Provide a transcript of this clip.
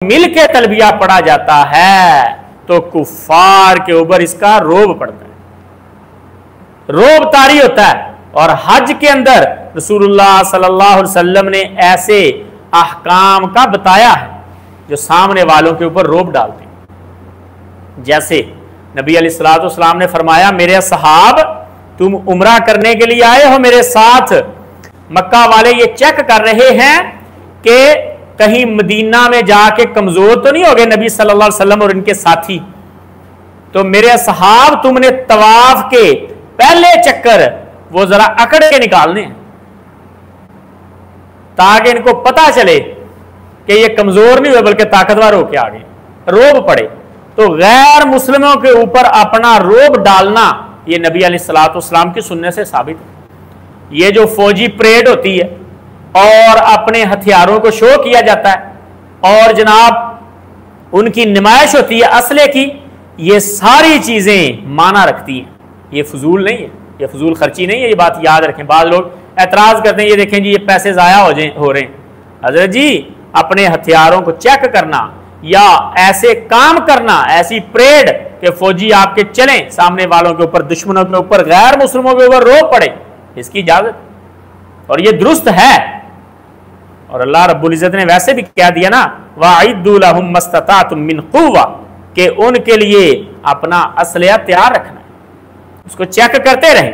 मिल के तलबिया पढ़ा जाता है तो कुफार के ऊपर इसका रोब पड़ता है, रोब तारी होता है। और हज के अंदर रसूलुल्लाह सल्लल्लाहु अलैहि वसल्लम ने ऐसे अहकाम का बताया है जो सामने वालों के ऊपर रोब डालते हैं। जैसे नबी अलैहिस्सलातु वस्सलाम ने फरमाया, मेरे सहाब तुम उम्रा करने के लिए आए हो मेरे साथ, मक्का वाले ये चेक कर रहे हैं कि कहीं मदीना में जाके कमजोर तो नहीं हो गए नबी सल्लल्लाहु अलैहि वसल्लम और इनके साथी। तो मेरे सहाब तुमने तवाफ के पहले चक्कर वो जरा अकड़ के निकालने हैं ताकि इनको पता चले कि ये कमजोर नहीं हुए बल्कि ताकतवर होके आ गए, रोब पड़े। तो गैर मुस्लिमों के ऊपर अपना रोब डालना ये नबी अलैहिस्सलातु वस्सलाम की सुन्नत से साबित है। ये जो फौजी परेड होती है और अपने हथियारों को शो किया जाता है और जनाब उनकी नुमाइश होती है असले की, ये सारी चीजें माना रखती हैं। ये फजूल नहीं है, ये फजूल खर्ची नहीं है, ये बात याद रखें। बाद लोग एतराज करते हैं, ये देखें जी ये पैसे जाया हो रहे हैं। हजरत जी अपने हथियारों को चेक करना या ऐसे काम करना, ऐसी परेड के फौजी आपके चलें सामने वालों के ऊपर, दुश्मनों के ऊपर, गैर मुस्लिमों के ऊपर रोब पड़े, इसकी इजाजत और ये दुरुस्त है। और अल्लाह रब्बुल इज्जत ने वैसे भी कह दिया ना, वाइद्दू लहुम मस्ततातुम मिन कुव्वा, कि उनके लिए अपना असलिया तैयार रखना है, उसको चेक करते रहें।